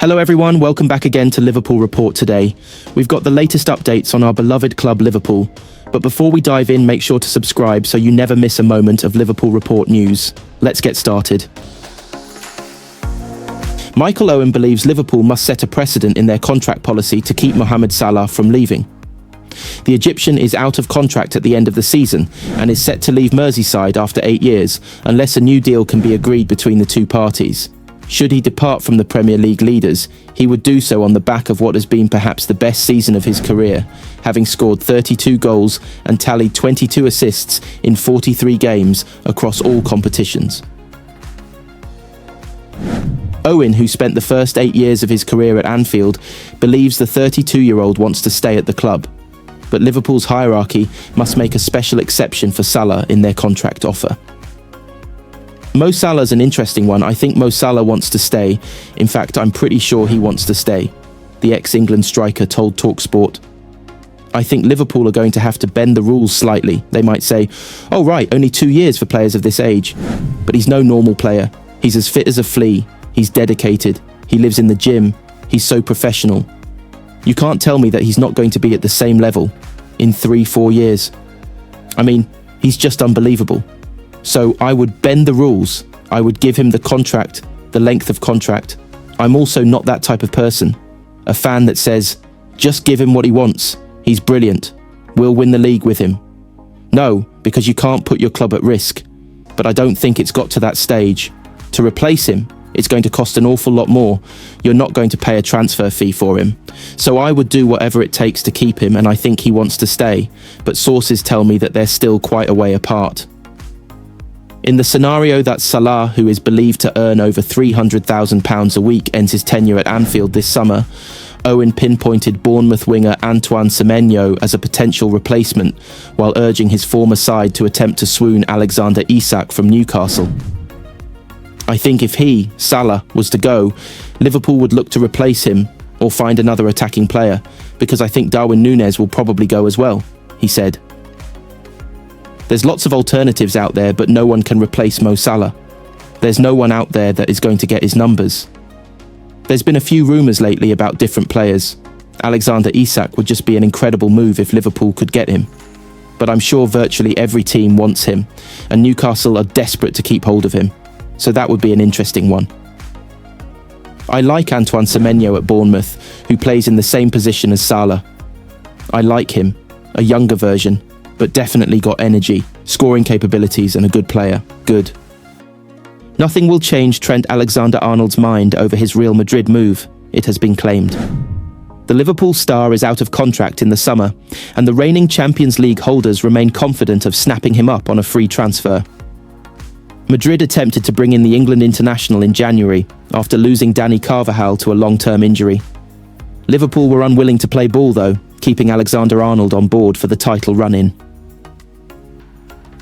Hello everyone, welcome back again to Liverpool Report today. We've got the latest updates on our beloved club Liverpool, but before we dive in, make sure to subscribe so you never miss a moment of Liverpool Report news. Let's get started. Michael Owen believes Liverpool must set a precedent in their contract policy to keep Mohamed Salah from leaving. The Egyptian is out of contract at the end of the season and is set to leave Merseyside after 8 years, unless a new deal can be agreed between the two parties. Should he depart from the Premier League leaders, he would do so on the back of what has been perhaps the best season of his career, having scored 32 goals and tallied 22 assists in 43 games across all competitions. Owen, who spent the first 8 years of his career at Anfield, believes the 32-year-old wants to stay at the club. But Liverpool's hierarchy must make a special exception for Salah in their contract offer. Mo Salah's an interesting one. I think Mo Salah wants to stay. In fact, I'm pretty sure he wants to stay, the ex-England striker told TalkSport. I think Liverpool are going to have to bend the rules slightly. They might say, oh right, only 2 years for players of this age. But he's no normal player. He's as fit as a flea. He's dedicated. He lives in the gym. He's so professional. You can't tell me that he's not going to be at the same level in 3-4 years. I mean, he's just unbelievable. So I would bend the rules. I would give him the contract, the length of contract. I'm also not that type of person. A fan that says, just give him what he wants. He's brilliant. We'll win the league with him. No, because you can't put your club at risk. But I don't think it's got to that stage. To replace him, it's going to cost an awful lot more. You're not going to pay a transfer fee for him. So I would do whatever it takes to keep him, and I think he wants to stay. But sources tell me that they're still quite a way apart. In the scenario that Salah, who is believed to earn over £300,000 a week, ends his tenure at Anfield this summer, Owen pinpointed Bournemouth winger Antoine Semenyo as a potential replacement, while urging his former side to attempt to swoon Alexander-Isak from Newcastle. I think if he, Salah, was to go, Liverpool would look to replace him or find another attacking player, because I think Darwin Núñez will probably go as well, he said. There's lots of alternatives out there, but no one can replace Mo Salah. There's no one out there that is going to get his numbers. There's been a few rumours lately about different players. Alexander-Isak would just be an incredible move if Liverpool could get him. But I'm sure virtually every team wants him, and Newcastle are desperate to keep hold of him. So that would be an interesting one. I like Antoine Semenyo at Bournemouth, who plays in the same position as Salah. I like him, a younger version, but definitely got energy, scoring capabilities and a good player. Good. Nothing will change Trent Alexander-Arnold's mind over his Real Madrid move, it has been claimed. The Liverpool star is out of contract in the summer, and the reigning Champions League holders remain confident of snapping him up on a free transfer. Madrid attempted to bring in the England international in January, after losing Dani Carvajal to a long-term injury. Liverpool were unwilling to play ball though, keeping Alexander-Arnold on board for the title run-in.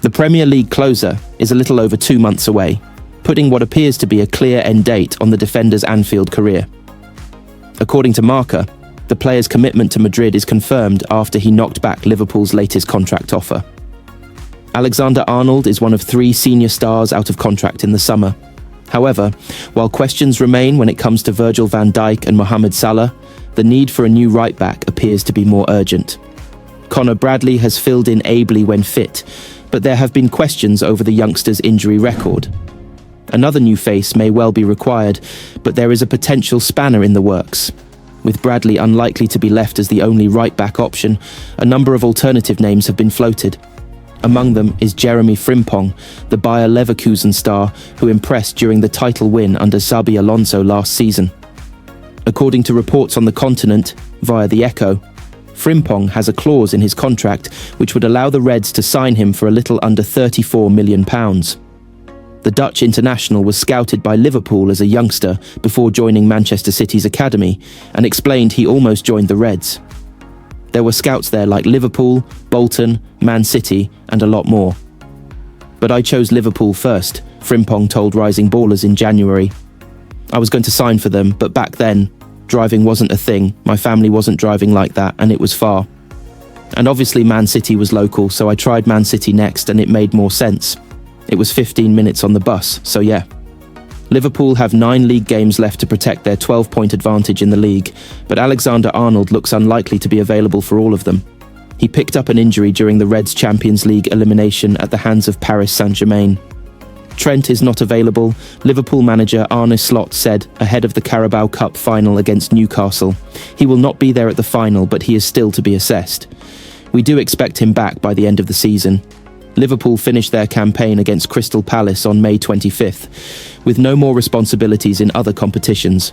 The Premier League closer is a little over 2 months away, putting what appears to be a clear end date on the defender's Anfield career. According to Marca, the player's commitment to Madrid is confirmed after he knocked back Liverpool's latest contract offer. Alexander-Arnold is one of 3 senior stars out of contract in the summer. However, while questions remain when it comes to Virgil-van-Dijk and Mohamed Salah, the need for a new right-back appears to be more urgent. Conor Bradley has filled in ably when fit, but there have been questions over the youngster's injury record. Another new face may well be required, but there is a potential spanner in the works. With Bradley unlikely to be left as the only right-back option, a number of alternative names have been floated. Among them is Jeremiafrimpong, the Bayer Leverkusen star who impressed during the title win under Xabi Alonso last season. According to reports on the continent, via The Echo, Frimpong has a clause in his contract which would allow the Reds to sign him for a little under £34 million. The Dutch international was scouted by Liverpool as a youngster before joining Manchester City's academy, and explained he almost joined the Reds. There were scouts there like Liverpool, Bolton, Man City, and a lot more. But I chose Liverpool first, Frimpong told Rising Ballers in January. I was going to sign for them, but back then, driving wasn't a thing, my family wasn't driving like that, and it was far. And obviously Man City was local, so I tried Man City next, and it made more sense. It was 15 minutes on the bus, so yeah. Liverpool have 9 league games left to protect their 12-point advantage in the league, but Alexander-Arnold looks unlikely to be available for all of them. He picked up an injury during the Reds' Champions League elimination at the hands of Paris Saint-Germain. Trent is not available, Liverpool manager Arneslot said ahead of the Carabao Cup final against Newcastle. He will not be there at the final, but he is still to be assessed. We do expect him back by the end of the season. Liverpool finished their campaign against Crystal Palace on May 25th, with no more responsibilities in other competitions.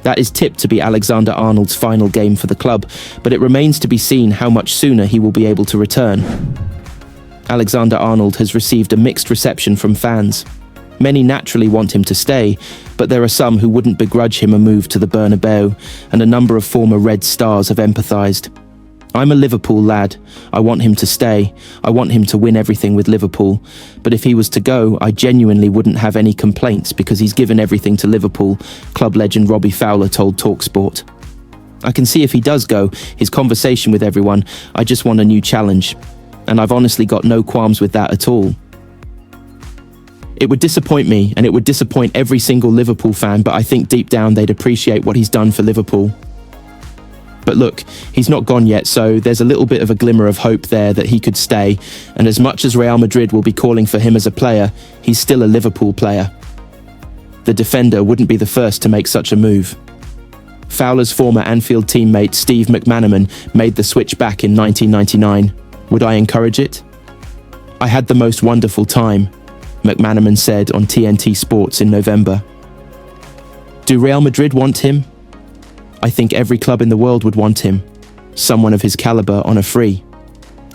That is tipped to be Alexander-Arnold's final game for the club, but it remains to be seen how much sooner he will be able to return. Alexander-Arnold has received a mixed reception from fans. Many naturally want him to stay, but there are some who wouldn't begrudge him a move to the Bernabeu, and a number of former Red Stars have empathised. I'm a Liverpool lad. I want him to stay. I want him to win everything with Liverpool. But if he was to go, I genuinely wouldn't have any complaints because he's given everything to Liverpool, club legend Robbie Fowler told TalkSport. I can see if he does go, his conversation with everyone, I just want a new challenge. And I've honestly got no qualms with that at all. It would disappoint me, and it would disappoint every single Liverpool fan, but I think deep down they'd appreciate what he's done for Liverpool. But look, he's not gone yet, so there's a little bit of a glimmer of hope there that he could stay, and as much as Real Madrid will be calling for him as a player, he's still a Liverpool player. The defender wouldn't be the first to make such a move. Fowler's former Anfield teammate Steve McManaman made the switch back in 1999. Would I encourage it? I had the most wonderful time, McManaman said on TNT Sports in November. Do Real Madrid want him? I think every club in the world would want him, someone of his caliber on a free.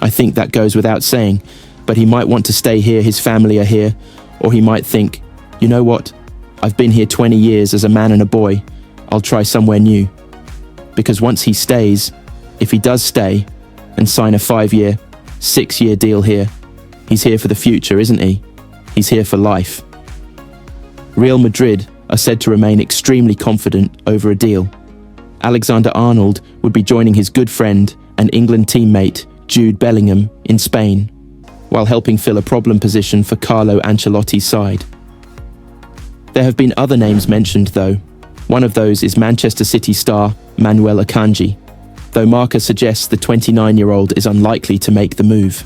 I think that goes without saying, but he might want to stay here, his family are here, or he might think, you know what, I've been here 20 years as a man and a boy, I'll try somewhere new. Because once he stays, if he does stay, and sign a 5-year, 6-year deal here, he's here for the future, isn't he? He's here for life. Real Madrid are said to remain extremely confident over a deal. Alexander-Arnold would be joining his good friend and England teammate Jude Bellingham in Spain, while helping fill a problem position for Carlo Ancelotti's side. There have been other names mentioned though. One of those is Manchester City star Manuel Akanji, though Marca suggests the 29-year-old is unlikely to make the move.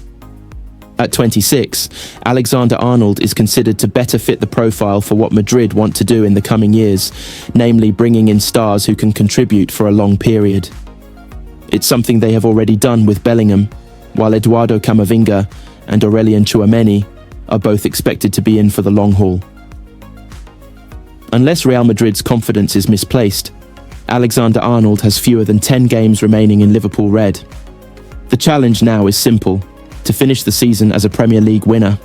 At 26, Alexander-Arnold is considered to better fit the profile for what Madrid want to do in the coming years, namely bringing in stars who can contribute for a long period. It's something they have already done with Bellingham, while Eduardo Camavinga and Aurelien Tchouameni are both expected to be in for the long haul. Unless Real Madrid's confidence is misplaced, Alexander-Arnold has fewer than 10 games remaining in Liverpool Red. The challenge now is simple: to finish the season as a Premier League winner.